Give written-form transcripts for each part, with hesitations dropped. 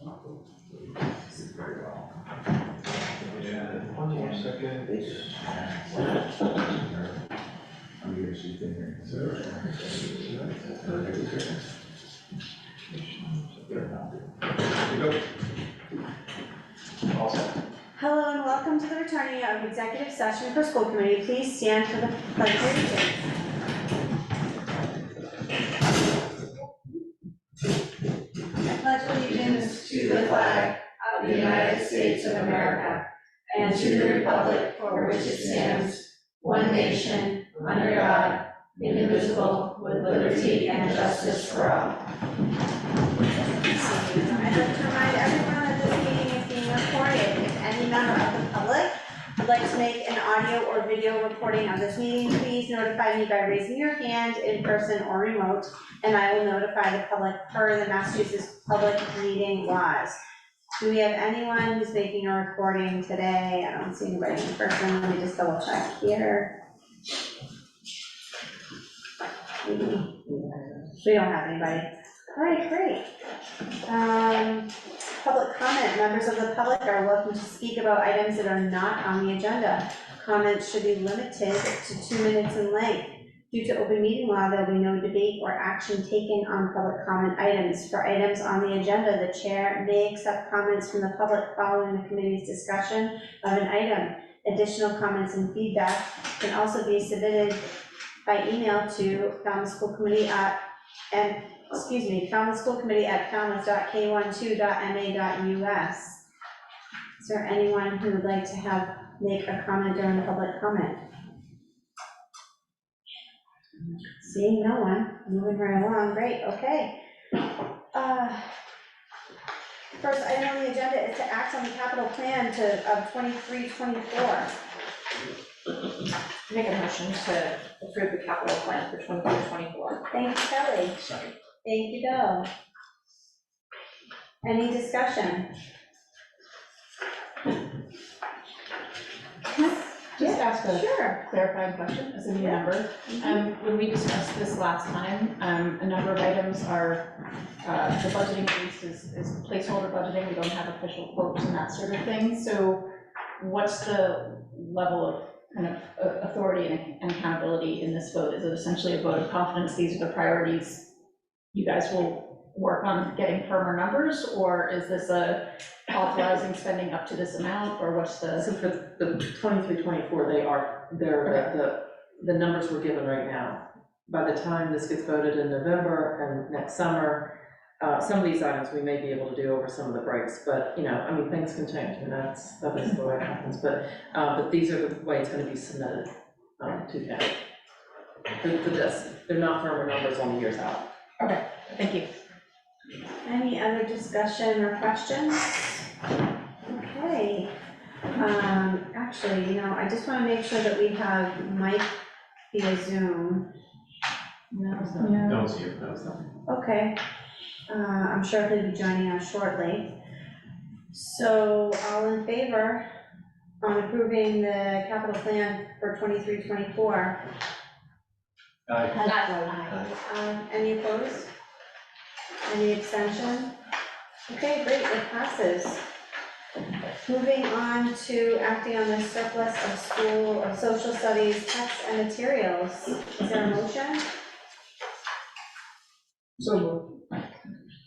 Very well. Yeah. 1 more second. I'm here, she's been here. Hello and welcome to the returning of executive session for school committee. Please stand for the pledge of allegiance. I pledge allegiance to the flag of the United States of America and to the republic for which it stands, one nation, under God, indivisible, with liberty and justice for all. I'd like to remind everyone that this meeting is being recorded. If any member of the public would like to make an audio or video recording of this meeting, please notify me by raising your hand in person or remote, and I will notify the public per the Massachusetts public meeting laws. Do we have anyone who's making a recording today? I don't see anybody in person. Let me just double check here. We don't have anybody. All right, great. Public comment. Members of the public are welcome to speak about items that are not on the agenda. Comments should be limited to 2 minutes in length. Due to open meeting law, there will be no debate or action taken on public comment items. For items on the agenda, the chair may accept comments from the public following the committee's discussion of an item. Additional comments and feedback can also be submitted by email to Falmouth School Committee at falmouth.k12.ma.us. Is there anyone who would like to make a comment during the public comment? Seeing no one, moving right along, great, okay. First item on the agenda is to act on the capital plan of 23-24. Make a motion to approve the capital plan for 23-24. Thank you, Kelly. Second. Thank you, Bill. Any discussion? Just ask a Sure. clarifying question as a new member. When we discussed this last time, a number of items are, the budgeting piece is placeholder budgeting. We don't have official quotes and that sort of thing. So what's the level of kind of authority and accountability in this vote? Is it essentially a vote of confidence? These are the priorities. You guys will work on getting firmer numbers, or is this a authorizing spending up to this amount, or what's the? So for the 23-24, they're the numbers we're given right now. By the time this gets voted in November and next summer, some of these items we may be able to do over some of the breaks, but I mean, things can change, and that is the way it happens. But these are the way it's going to be submitted to count. For this, they're not firmer numbers on the years out. Okay, thank you. Any other discussion or questions? Okay. Actually, I just want to make sure that we have Mike via Zoom. No. Don't see it, no, it's not. Okay. I'm sure he'll be joining us shortly. So all in favor on approving the capital plan for 23-24? Any opposed? Any abstention? Okay, great, it passes. Moving on to acting on the surplus of school or social studies texts and materials. Is there a motion? So moved.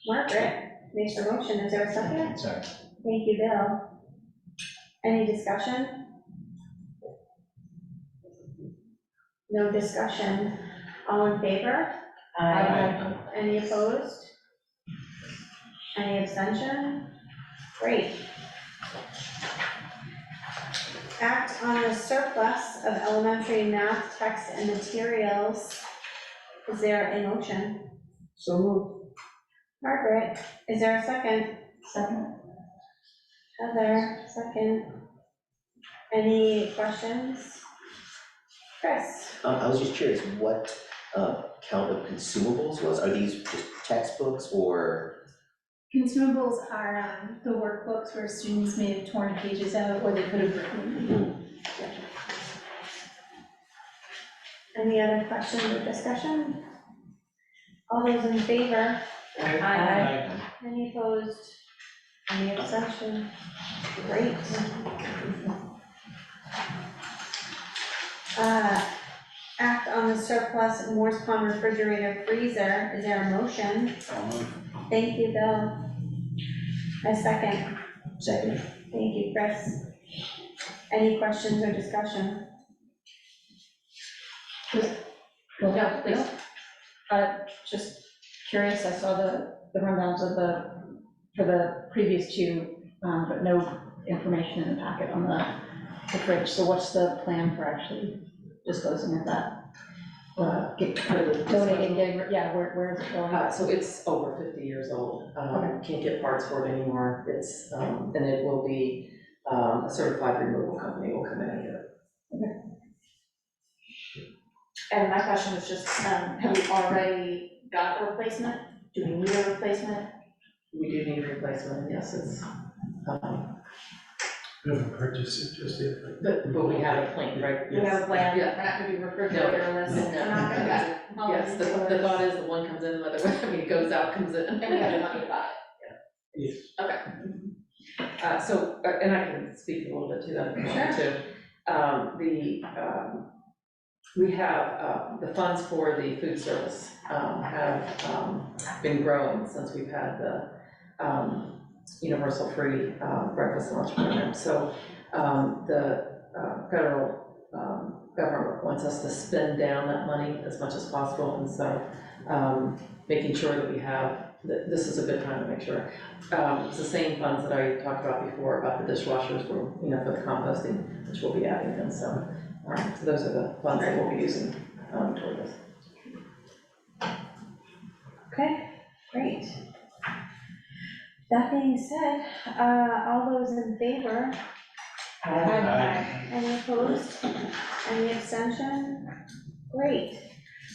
Margaret makes the motion. Is there a second? Second. Thank you, Bill. Any discussion? No discussion. All in favor? Aye. Any opposed? Any abstention? Great. Act on the surplus of elementary math text and materials. Is there a motion? So moved. Margaret, is there a second? Second. Heather, second. Any questions? Chris? I was just curious what count of consumables was. Are these just textbooks or? Consumables are the workbooks where students may have torn pages out or they could have written. Any other questions or discussion? All those in favor? Aye. Any opposed? Any abstention? Great. Act on the surplus Morse Pond refrigerator freezer, is there a motion? Thank you, Bill. A second. Second. Thank you, Chris. Any questions or discussion? Yeah, please. Just curious, I saw the rundowns of for the previous two, but no information in the packet on the fridge. So what's the plan for actually disposing of that? Donating, where is it going? So it's over 50 years old, can't get parts for it anymore, it's, and it will be, a certified removal company will come in and get it. And my question was just, have we already got a replacement? Do we need a replacement? We do need a replacement, yes, it's, We haven't purchased it just yet, but we have a plan, right? We have a plan, Yeah. we're not gonna be refrigeratorless, we're not gonna be. Yes, the thought is the one comes in, the other, I mean, it goes out, comes in. And we have the money to buy Yes. it. Okay. So, and I can speak a little bit to that if you want to. We have, the funds for the food service have been growing since we've had the universal free breakfast and lunch program. So the federal government wants us to spend down that money as much as possible, and so making sure that we have, this is a good time to make sure. It's the same funds that I talked about before about the dishwashers for, for the composting, which we'll be adding in, so those are the funds that we'll be using toward this. Okay, great. That being said, all those in favor? Any opposed? Any abstention? Great.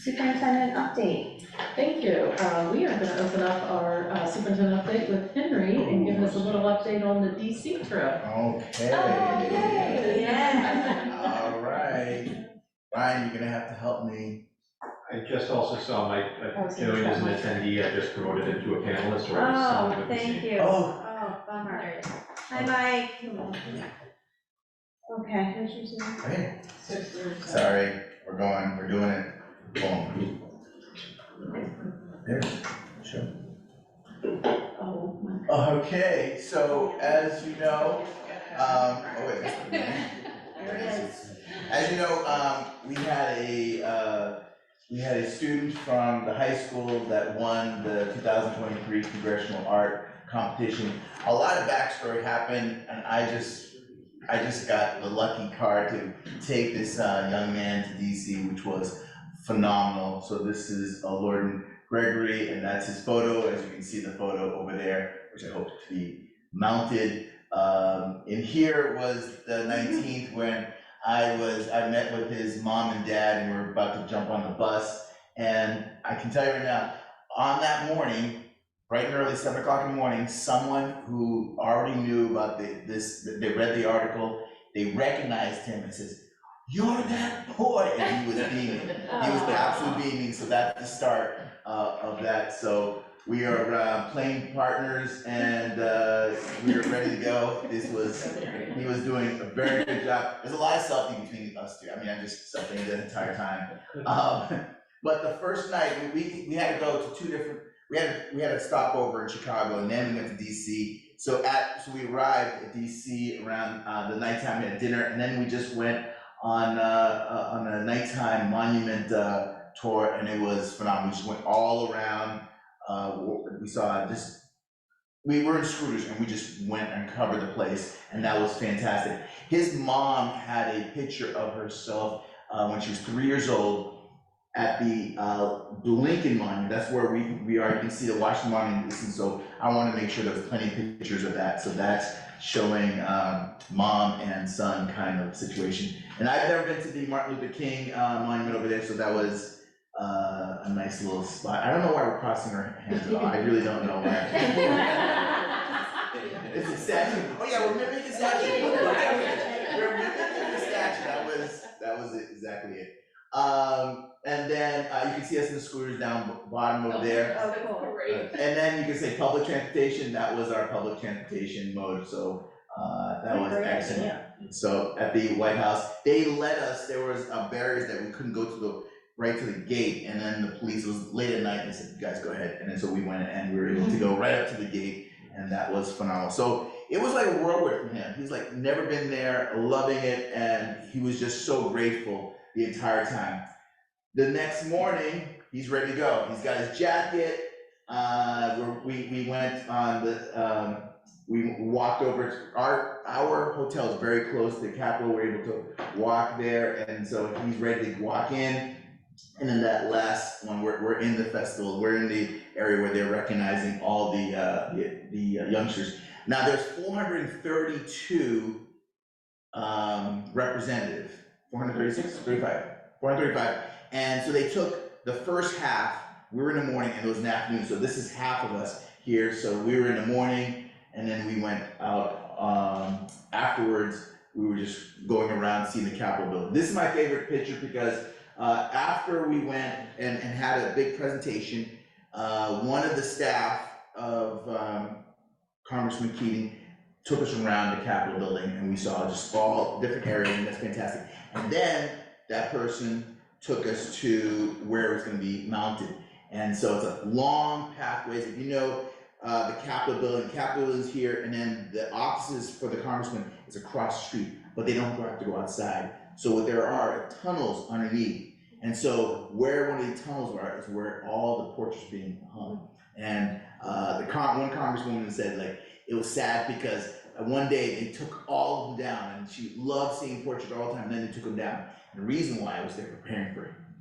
Superintendent update. Thank you. We are going to open up our superintendent update with Henry and give us a little update on the DC trip. Okay. Yeah. All right. Ryan, you're gonna have to help me. I just also saw Mike, joined as an attendee, I just promoted him to a panelist, or Oh, thank you. Oh. Oh, bummer. Hi, Mike. Okay. Hey. Sorry, we're doing it. Boom. There, sure. Oh, my. Okay, so as you know, oh wait, that's the beginning. There it is. As you know, we had a student from the high school that won the 2023 Congressional Art Competition. A lot of backstory happened, and I just got the lucky card to take this young man to DC, which was phenomenal. So this is Lord Gregory, and that's his photo. As you can see the photo over there, which I hope to be mounted. In here was the 19th when I met with his mom and dad, and we were about to jump on the bus. And I can tell you right now, on that morning, bright and early, 7 o'clock in the morning, someone who already knew about this, they read the article, they recognized him and says, "You're that boy," and he was beaming. He was absolutely beaming, so that's the start of that. So we are playing partners, and we are ready to go. He was doing a very good job. There's a lot of selfie between us two. I mean, I'm just selfieing the entire time. But the first night, we had to go to two different, we had a stopover in Chicago, and then we went to DC. So we arrived at DC around the nighttime, we had dinner, and then we just went on a nighttime monument tour, and it was phenomenal. We just went all around. We were in scooters, and we just went and covered the place, and that was fantastic. His mom had a picture of herself when she was 3 years old at the Lincoln Monument. That's where we are. You can see the Washington Monument, and so I want to make sure there's plenty of pictures of that. So that's showing mom and son kind of situation. And I've never been to the Martin Luther King Monument over there, so that was a nice little spot. I don't know why we're crossing our hands at all. I really don't know why. It's a statue. Oh yeah, we're mimicking the statue. We're mimicking the statue. That was exactly it. and then you can see us in the scooters down bottom over there. Oh, cool. Great. And then you can say public transportation, that was our public transportation mode, so that was Great excellent. idea. So at the White House, they let us, there was barriers that we couldn't go to the, right to the gate, and then the police was late at night, and they said, you guys go ahead, and then so we went and we were able to go right up to the gate, and that was phenomenal. So it was like a whirlwind for him, he's like never been there, loving it, and he was just so grateful the entire time. The next morning, he's ready to go, he's got his jacket, we went on the, we walked over to our hotel is very close to the Capitol. We're able to walk there, and so he's ready to walk in. And then that last one, we're in the festival. We're in the area where they're recognizing all the youngsters. Now there's 432 representatives. 436, 435. And so they took the first half. We were in the morning, and it was an afternoon. So this is half of us here. So we were in the morning. And then we went out afterwards. We were just going around seeing the Capitol building. This is my favorite picture because after we went and had a big presentation, one of the staff of Congressman Keating took us around the Capitol building, and we saw just all different areas, and that's fantastic. And then that person took us to where it was going to be mounted. And so it's a long pathways. If you know, the Capitol building is here, and then the offices for the congressman is across the street, but they don't have to go outside. So there are tunnels underneath, and so where one of the tunnels are is where all the portraits are being hung. And one congresswoman said, like, it was sad because one day they took all of them down, and she loved seeing portraits all the time, and then they took them down. And the reason why was they're preparing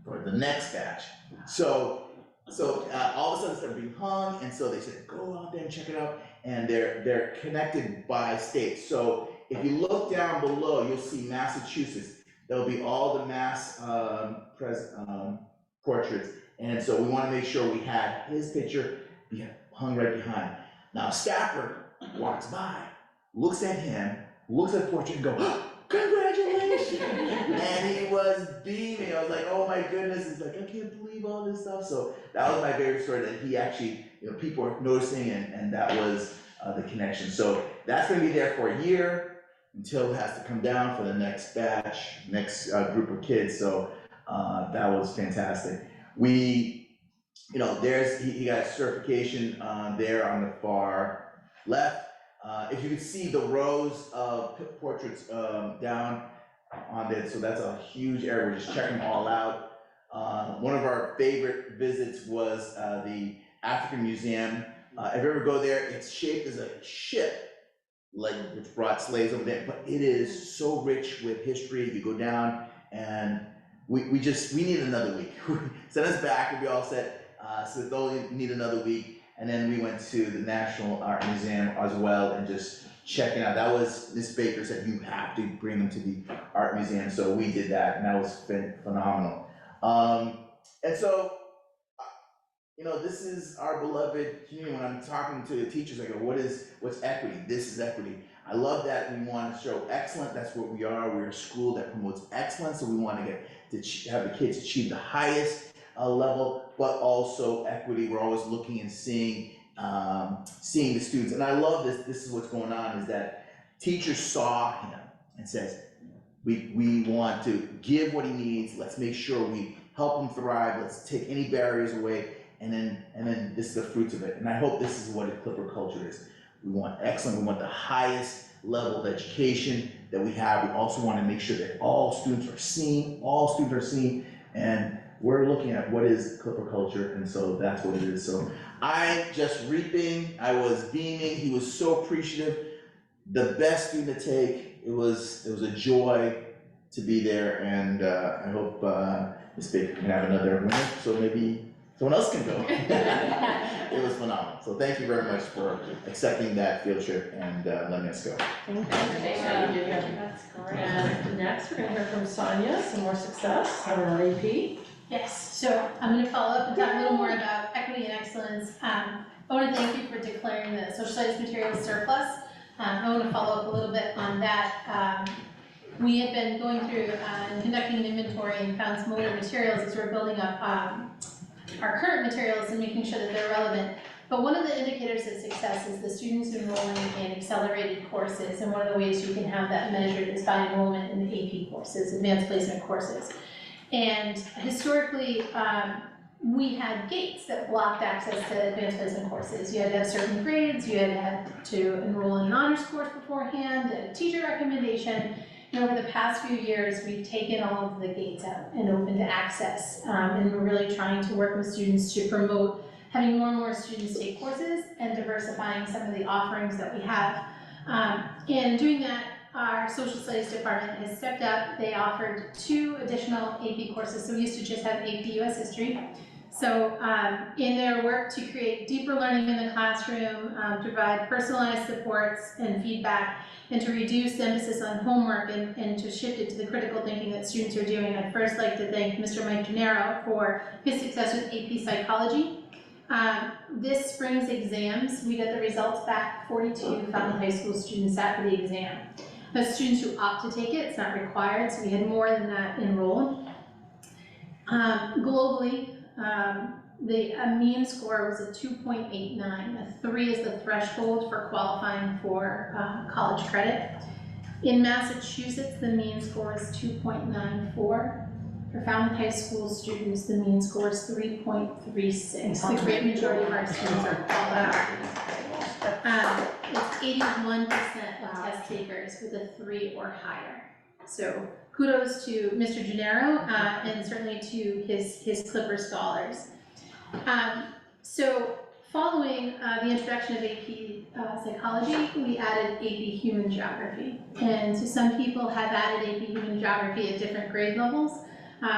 for the next batch. So all of a sudden they're being hung, and so they said, go out there and check it out, and they're connected by state. So if you look down below, you'll see Massachusetts. There'll be all the Mass portraits, and so we want to make sure we had his picture hung right behind. Now a staffer walks by, looks at him, looks at the portrait, and goes, congratulations! And he was beaming. I was like, oh my goodness. He's like, I can't believe all this stuff. So that was my favorite story, that he actually, people were noticing, and that was the connection. So that's gonna be there for a year until it has to come down for the next batch, next group of kids. So that was fantastic. We, he got certification there on the far left. If you can see the rows of portraits down on there, so that's a huge area. We're just checking them all out. One of our favorite visits was the African Museum. If you ever go there, it's shaped as a ship, like which brought slaves over there, but it is so rich with history. You go down, and we need another week. Send us back, we'll be all set. So they'll need another week. And then we went to the National Art Museum as well, and just checking out. That was, Miss Baker said, you have to bring them to the art museum. So we did that, and that was phenomenal. And so, this is our beloved community. When I'm talking to the teachers, I go, what's equity? This is equity. I love that we want to show excellence. That's what we are. We're a school that promotes excellence. So we want to have the kids achieve the highest level, but also equity. We're always looking and seeing the students. And I love this. This is what's going on, is that teachers saw him and says, we want to give what he needs. Let's make sure we help him thrive. Let's take any barriers away. And then this is the fruits of it. And I hope this is what a Clipper culture is. We want excellence. We want the highest level of education that we have. We also want to make sure that all students are seen. And we're looking at what is Clipper culture, and so that's what it is. So I just reaping, I was beaming. He was so appreciative. The best student to take. It was a joy to be there, and I hope Ms. Baker can have another winner, so maybe someone else can go. It was phenomenal. So thank you very much for accepting that field trip and letting us go. Thank you. That's great. And next, we're gonna hear from Sonia, some more success on our AP. Yes, so I'm going to follow up and talk a little more about equity and excellence. I want to thank you for declaring the social studies materials surplus. I want to follow up a little bit on that. we had been going through and conducting an inventory and found some older materials as we're building up our current materials and making sure that they're relevant. But one of the indicators of success is the students enrolling in accelerated courses, and one of the ways you can have that measured is by enrollment in the AP courses, advanced placement courses. And historically, we had gates that blocked access to advanced placement courses. You had to have certain grades, you had to enroll in an honors course beforehand, a teacher recommendation. And over the past few years, we've taken all of the gates out and opened access. And we're really trying to work with students to promote having more and more students take courses and diversifying some of the offerings that we have. And doing that, our social studies department has stepped up. They offered 2 additional AP courses. So we used to just have AP US history. So in their work to create deeper learning in the classroom, to provide personalized supports and feedback, and to reduce the emphasis on homework and to shift it to the critical thinking that students are doing, I'd first like to thank Mr. Mike Gennaro for his success with AP Psychology. This spring's exams, we got the results back. 42 Falmouth High School students sat for the exam. The students who opt to take it, it's not required, so we had more than that enrolled. Globally, the mean score was a 2.89. A 3 is the threshold for qualifying for college credit. In Massachusetts, the mean score is 2.94. For Falmouth High School students, the mean score is 3.36. The great majority of our students are qualified. It's 81% of test takers with a 3 or higher. So kudos to Mr. Gennaro and certainly to his Clipper scholars. So following the introduction of AP Psychology, we added AP Human Geography. And so some people have added AP Human Geography at different grade levels.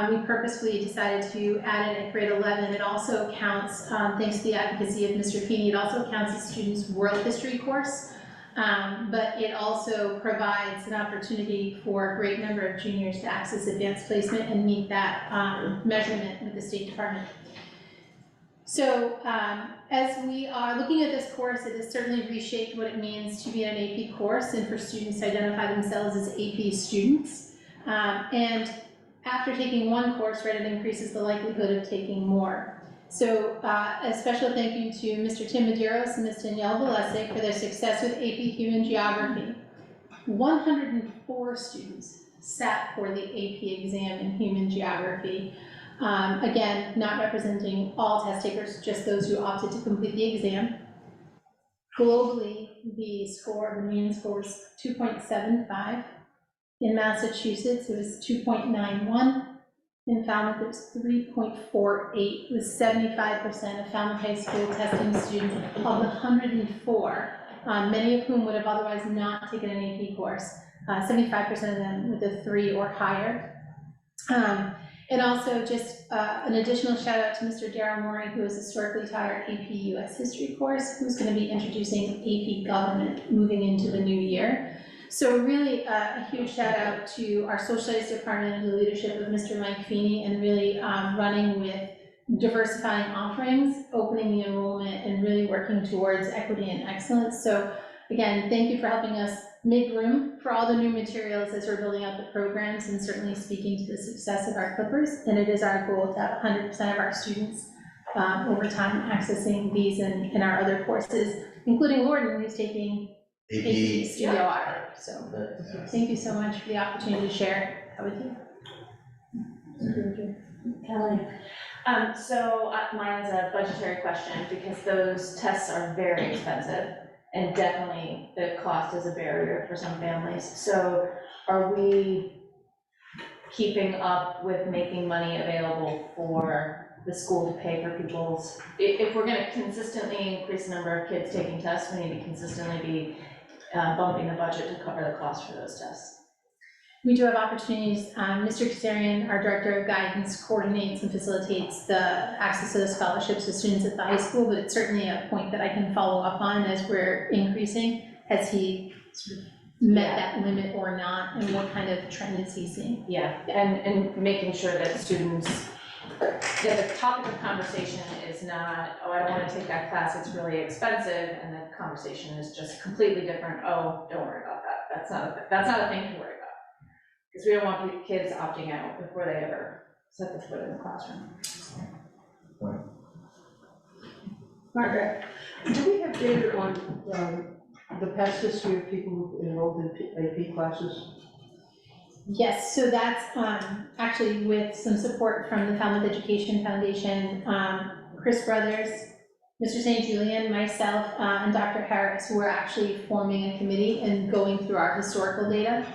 We purposefully decided to add it at grade 11. It also counts, thanks to the advocacy of Mr. Feeney, it also counts as students' world history course. But it also provides an opportunity for a great number of juniors to access advanced placement and meet that measurement with the State Department. So as we are looking at this course, it has certainly reshaped what it means to be in an AP course and for students to identify themselves as AP students. And after taking one course, right, it increases the likelihood of taking more. So a special thank you to Mr. Tim Medeiros and Ms. Danielle Valesic for their success with AP Human Geography. 104 students sat for the AP exam in Human Geography. Again, not representing all test takers, just those who opted to complete the exam. Globally, the mean score was 2.75. In Massachusetts, it was 2.91. In Falmouth, it was 3.48, with 75% of Falmouth High School testing students of the 104, many of whom would have otherwise not taken an AP course, 75% of them with a 3 or higher. And also just an additional shout out to Mr. Darryl Morey, who has historically taught our AP US history course, who's going to be introducing AP government moving into the new year. So really a huge shout out to our social studies department and the leadership of Mr. Mike Feeney, and really running with diversifying offerings, opening the enrollment, and really working towards equity and excellence. So again, thank you for helping us make room for all the new materials as we're building out the programs, and certainly speaking to the success of our Clippers. And it is our goal to have 100% of our students over time accessing these and our other courses, including Lorden, who's taking AP Studio Art. So thank you so much for the opportunity to share that with you. Kelly. So mine is a budgetary question, because those tests are very expensive, and definitely the cost is a barrier for some families. So are we keeping up with making money available for the school to pay for people's, if we're going to consistently increase the number of kids taking tests, we need to consistently be bumping the budget to cover the cost for those tests? We do have opportunities. Mr. Kasarian, our Director of Guidance, coordinates and facilitates the access to the scholarships to students at the high school, but it's certainly a point that I can follow up on as we're increasing. Has he sort of met that limit or not, and what kind of trend is he seeing? Yeah, and making sure that students, that the topic of conversation is not, oh, I don't want to take that class, it's really expensive, and the conversation is just completely different. Oh, don't worry about that. That's not a thing to worry about. Because we don't want kids opting out before they ever set the foot in the classroom. Margaret? Do we have data on the past history of people who enrolled in AP classes? Yes, so that's actually with some support from the Falmouth Education Foundation, Chris Brothers, Mr. St. Julian, myself, and Dr. Harris, who are actually forming a committee and going through our historical data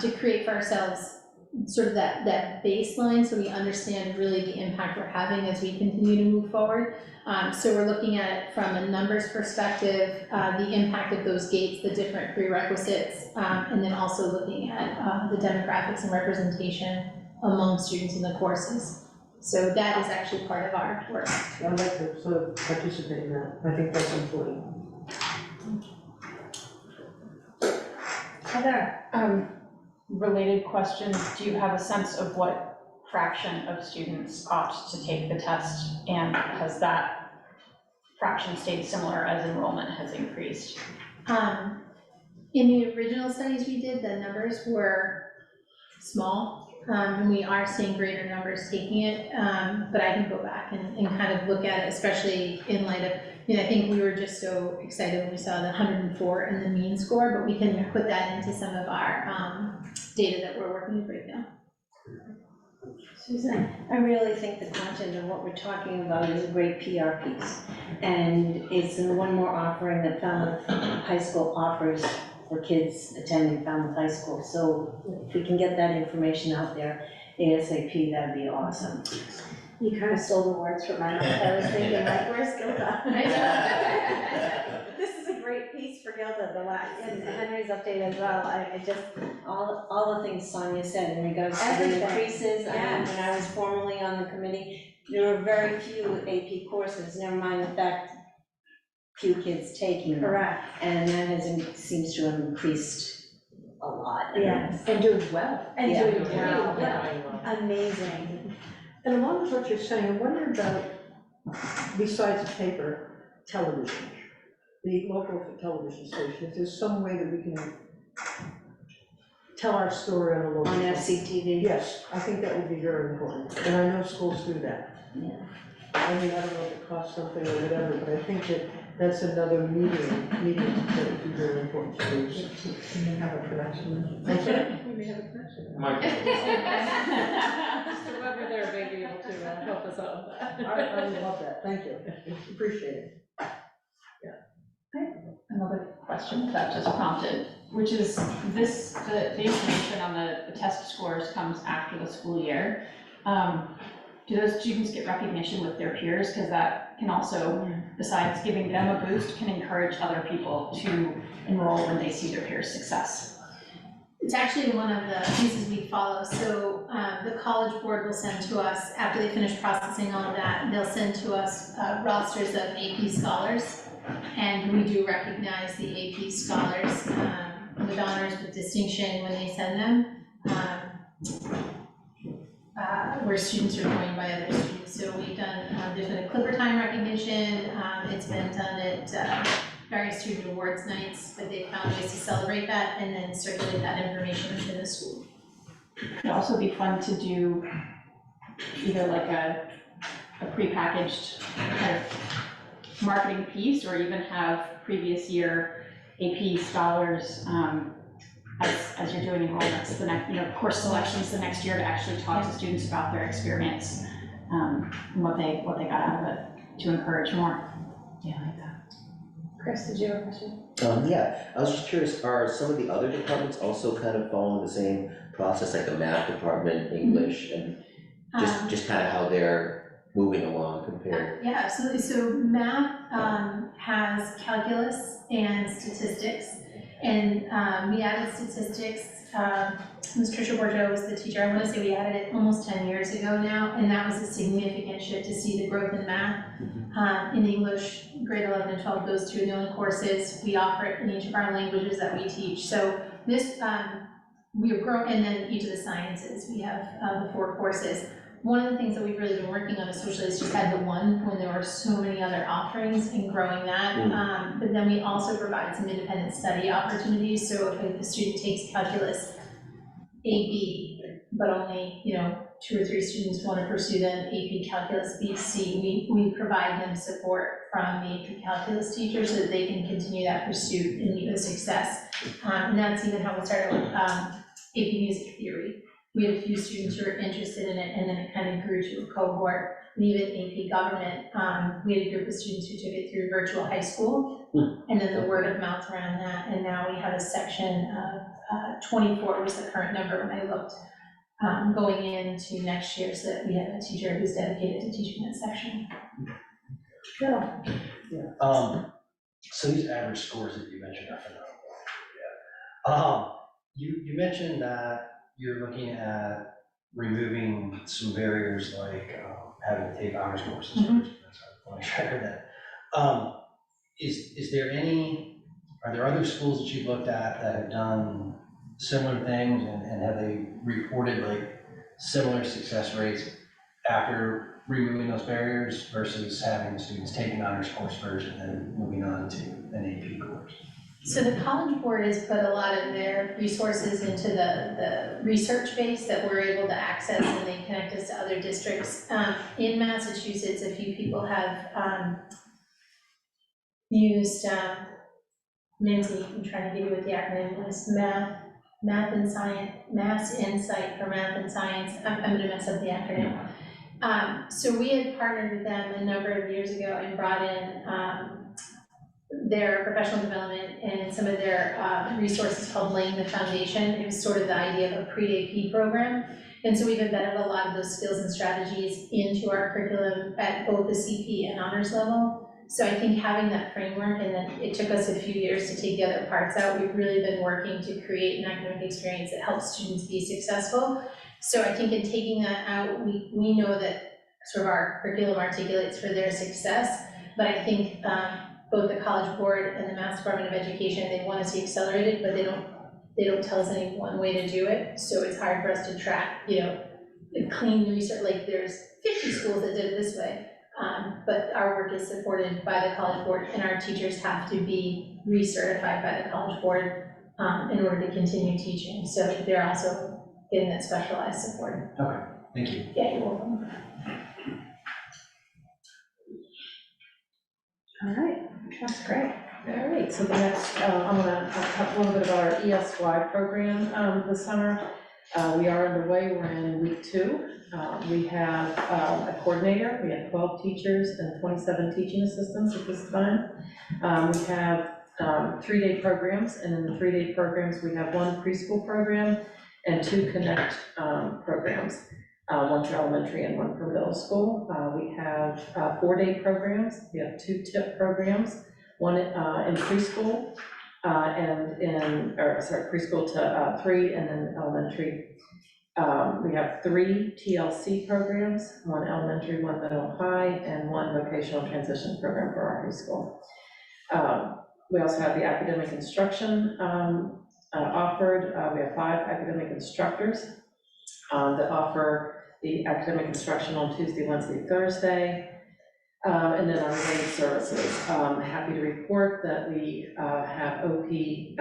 to create for ourselves sort of that baseline so we understand really the impact we're having as we continue to move forward. So we're looking at it from a numbers perspective, the impact of those gates, the different prerequisites, and then also looking at the demographics and representation among students in the courses. So that is actually part of our work. I'd like to sort of participate in that. I think that's important. Heather? Related question, do you have a sense of what fraction of students opt to take the test? And has that fraction stayed similar as enrollment has increased? In the original studies we did, the numbers were small, and we are seeing greater numbers taking it, but I can go back and kind of look at it, especially in light of, I think we were just so excited when we saw the 104 in the mean score, but we can put that into some of our data that we're working to break down. Susan, I really think the content of what we're talking about is a great PR piece. And it's one more offering that Falmouth High School offers for kids attending Falmouth High School. So if we can get that information out there ASAP, that'd be awesome. You kind of stole the words from my mouth. I was thinking, like, where's Gilda? This is a great piece for Gilda, and Henry's update as well. I just, All the things Sonia said in regards to the Everything. increases. I mean, Yes. when I was formerly on the committee, there were very few AP courses, never mind the fact few kids taking them. correct, And that seems to have increased a lot. yes. And doing well. And Yeah. doing well, Well. amazing. And along with what you're saying, I wonder about, besides paper, television, the local television station, if there's some way that we can tell our story on the local. On FCTV? Yes, I think that would be very important, and I know schools do that. Yeah. I mean, I don't know if it costs something or whatever, but I think that that's another medium that would be very important to use. Can we have a production? I'm sorry? We may have a production. Michael. Mr. Weber there may be able to help us out with that. I would love that, thank you, appreciate it. Another question that just prompted, which is this, the information on the test scores comes after the school year. Do those students get recognition with their peers? Because that can also, besides giving them a boost, can encourage other people to enroll when they see their peers' success. It's actually one of the pieces we follow. So the college board will send to us, after they finish processing all of that, they'll send to us rosters of AP scholars. And we do recognize the AP scholars with honors, with distinction when they send them, where students are joined by other students. So we've done, there's been a Clipper time recognition. It's been done at various student awards nights, but they found ways to celebrate that and then circulate that information within the school. It'd also be fun to do either like a prepackaged kind of marketing piece, or even have previous year AP scholars as you're doing enrollments, the next, course selections the next year to actually talk to students about their experience and what they got out of it to encourage more. Yeah, I like that. Chris, did you have a question? Yeah, I was just curious, are some of the other departments also kind of following the same process, like the math department, English, and just kind of how they're moving along compared? Yeah, absolutely. So math has calculus and statistics. And we added statistics, Ms. Tricia Bordeaux was the teacher. I want to say we added it almost 10 years ago now, and that was a significant shift to see the growth in math. In English, grade 11 and 12, those two are the only courses we offer it in each of our languages that we teach. So this, we have grown, and then each of the sciences, we have the 4 courses. One of the things that we've really been working on, especially, is just had the one when there were so many other offerings and growing that. But then we also provide some independent study opportunities. So if a student takes calculus, AB, but only, 2 or 3 students want to pursue then AP Calculus BC, we provide them support from the AP Calculus teacher so that they can continue that pursuit and meet with success. And that's even how we started with AP Music Theory. We had a few students who were interested in it, and then it kind of grew to a cohort. And even AP Government, we had a group of students who took it through virtual high school, and then the word of mouth around that, and now we have a section of 24 was the current number when I looked, going into next year, so that we have a teacher who's dedicated to teaching that section. So these average scores that you mentioned are phenomenal. You mentioned that you're looking at removing some barriers like having to take honors courses first. That's how I want to track that. Is there are there other schools that you've looked at that have done similar things, and have they reported like similar success rates after removing those barriers versus having students take an honors course first and then moving on to an AP course? So the College Board has put a lot of their resources into the research base that we're able to access, and they connect us to other districts. In Massachusetts, a few people have used MINTI. I'm trying to give you what the acronym is, Math and Science, Mass Insight for Math and Science. I'm gonna mess up the acronym. So we had partnered with them a number of years ago and brought in their professional development and some of their resources called Laying the Foundation. It was sort of the idea of a pre-AP program. And so we've embedded a lot of those skills and strategies into our curriculum at both the CP and honors level. So I think having that framework, and then it took us a few years to take the other parts out, we've really been working to create an academic experience that helps students be successful. So I think in taking that out, we know that sort of our curriculum articulates for their success, but I think both the College Board and the Mass Department of Education, they want to see accelerated, but they don't tell us any one way to do it. So it's hard for us to track, clean research, like there's 50 schools that did it this way. But our work is supported by the College Board, and our teachers have to be recertified by the College Board in order to continue teaching. So they're also getting that specialized support. Okay, thank you. Yeah, you're welcome. All right, that's great. All right, so the next, I'm gonna talk a little bit about our ESY program this summer. We are underway, we're in week 2. We have a coordinator, we have 12 teachers and 27 teaching assistants at this time. We have 3-day programs, and in the 3-day programs, we have 1 preschool program and 2 connect programs, 1 for elementary and 1 for middle school. We have 4-day programs, we have 2 tip programs, 1 in preschool, preschool to 3, and then elementary. We have 3 TLC programs, 1 elementary, 1 middle high, and 1 vocational transition program for our high school. We also have the academic instruction offered. We have 5 academic instructors that offer the academic instruction on Tuesday, Wednesday, Thursday. And then our related services. Happy to report that we have OT,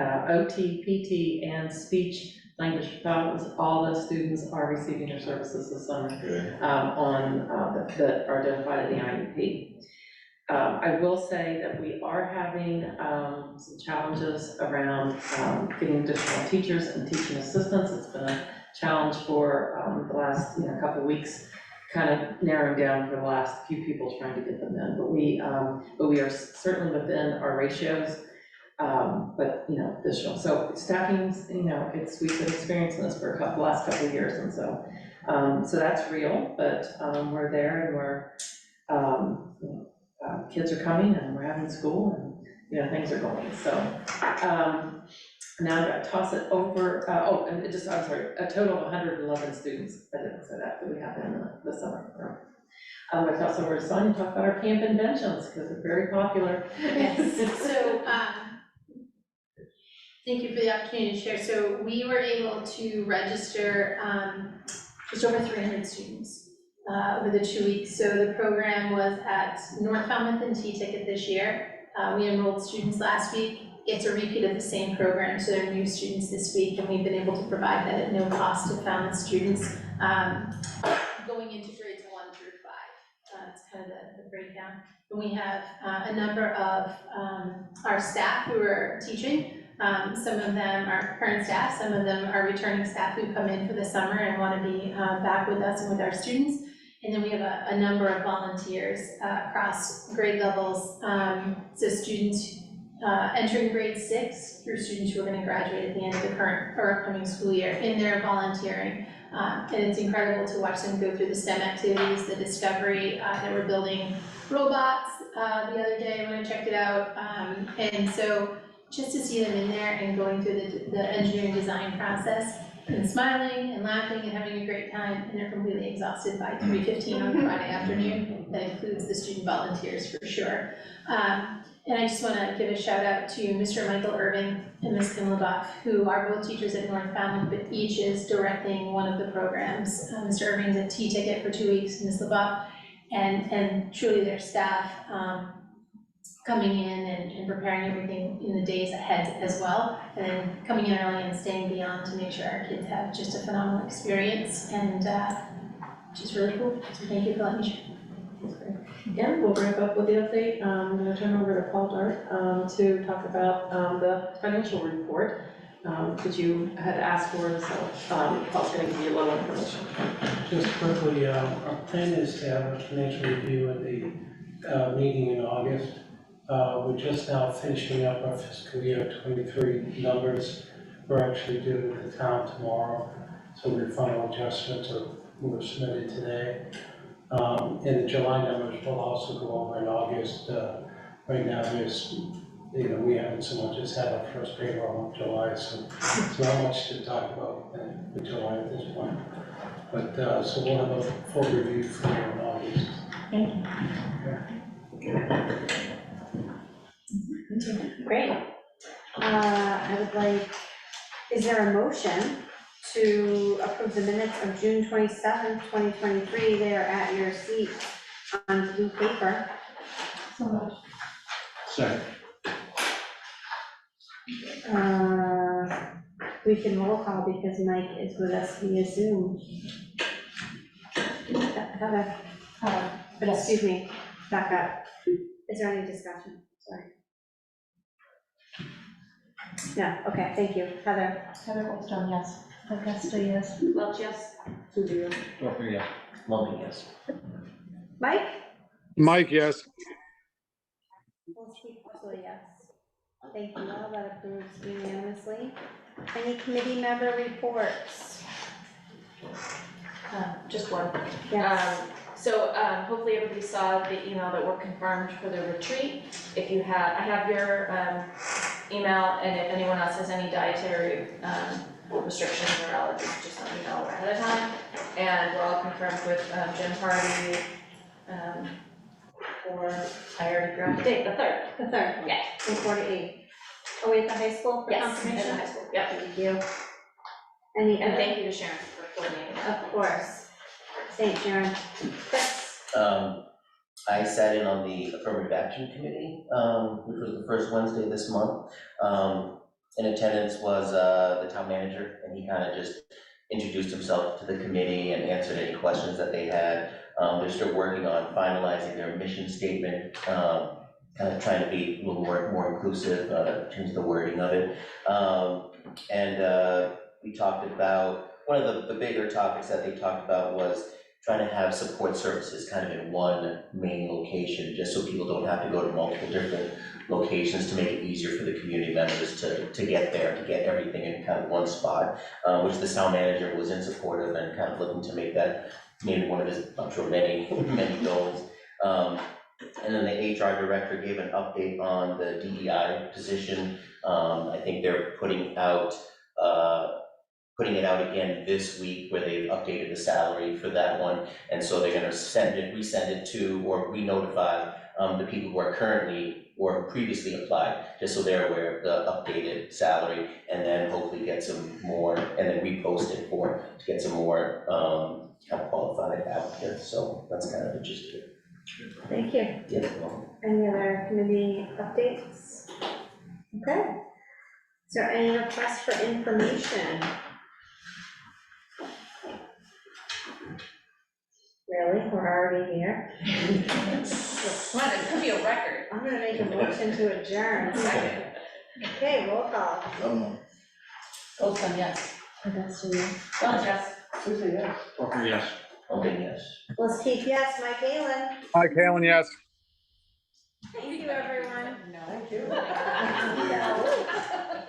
PT, and speech language pathologists. All the students are receiving their services this summer that are identified in the IEP. I will say that we are having some challenges around getting additional teachers and teaching assistants. It's been a challenge for the last couple of weeks, kind of narrowing down for the last few people trying to get them in. But we are certainly within our ratios. But additional. So staffing's, we've been experiencing this for the last couple of years, and so that's real. But we're there, and we're kids are coming, and we're having school, and things are going. So now I'm going to toss it over. I'm sorry. A total of 111 students. I didn't say that we have in the summer. I'm going to toss over to Sonia to talk about our camp inventions because they're very popular. Yes. So. Thank you for the opportunity to share. So we were able to register just over 300 students over the 2 weeks. So the program was at North Falmouth and Teaticket this year. We enrolled students last week, it's a repeat of the same program, so they're new students this week, and we've been able to provide that at no cost to Falmouth students going into grades 1 through 5. It's kind of the breakdown. And we have a number of our staff who are teaching. Some of them are current staff, some of them are returning staff who come in for the summer and want to be back with us and with our students. And then we have a number of volunteers across grade levels. So students entering grade 6 through students who are going to graduate at the end of the current or upcoming school year in their volunteering. And it's incredible to watch them go through the STEM activities, the discovery. They were building robots the other day when I checked it out. And so just to see them in there and going through the engineering design process and smiling and laughing and having a great time, and they're completely exhausted by 3:15 on Friday afternoon. That includes the student volunteers for sure. And I just want to give a shout out to Mr. Michael Irving and Ms. Kim LaBeouf, who are both teachers at North Falmouth, but each is directing one of the programs. Mr. Irving's at Teaticket for 2 weeks, Ms. LaBeouf, and truly their staff coming in and preparing everything in the days ahead as well, and then coming in early and staying beyond to make sure our kids have just a phenomenal experience, and just really cool. So thank you for letting me share. Yeah, we'll wrap up with the update. I'm going to turn over to Paul Dart to talk about the financial report, which you had asked for, so Paul's going to give you a little information. Just quickly, our plan is to have a financial review at the meeting in August. We're just now finishing up our fiscal year 23 numbers. We're actually due with the town tomorrow, so the final adjustments were submitted today. And the July numbers will also go over in August. Right now, we haven't so much as had our first payroll in July, so there's not much to talk about in July at this point. But, so we'll have a full review for you in August. Thank you. Great. I would like, is there a motion to approve the minutes of June 27th, 2023? They are at your seat on blue paper. Second. We can roll call because Mike is with us via Zoom. Heather, but excuse me, back up. Is there any discussion? Sorry. No, okay, thank you. Heather. Heather Goldstone, yes. Augusta, yes. Welch, yes. Susie, yes. Lumpy, yes. Mike? Mike, yes. We'll speak also yes. Thank you all, that approves unanimously. Any committee member reports? Just one. Yes. So hopefully everybody saw the email that we're confirmed for the retreat. If you have, I have your email, and if anyone else has any dietary restrictions or allergies, just let me know ahead of time. And we're all confirmed with gym party for, I already grabbed the date, the 3rd. The 3rd? Yeah. From 4 to 8. Are we at the high school for Yes, confirmation? at the high school, yep. Thank you. Any And other? thank you to Sharon for coordinating that. Of course. Thanks, Sharon. Chris? I sat in on the affirmative action committee, which was the first Wednesday this month. In attendance was the town manager, and he kind of just introduced himself to the committee and answered any questions that they had. They're still working on finalizing their mission statement, kind of trying to be a little more inclusive in terms of the wording of it. We talked about, one of the bigger topics that they talked about was trying to have support services kind of in one main location, just so people don't have to go to multiple different locations, to make it easier for the community members to get there, to get everything in kind of one spot, which the town manager was in support of and kind of looking to make that maybe one of his, I'm sure, many goals. And then the HR director gave an update on the DEI position. I think they're putting it out again this week, where they've updated the salary for that one. And so they're gonna resend it to, or re-notify the people who are currently or previously applied, just so they're aware of the updated salary, and then hopefully get some more, and then repost it to get some more kind of qualified applicants. So that's kind of the gist of it. Thank you. Yeah, well, Any other committee updates? Okay. Is there any request for information? Really? We're already here? Come on, it could be a record. I'm gonna make a motion to adjourn. Second. Okay, roll call. Olson, yes. Augusta, yes. Jones, yes. Susie, yes. Parker, yes. Okay, yes. Let's keep yes, Mike Halen. Hi, Kalen, yes. Thank you, everyone. No. Thank you. Yeah.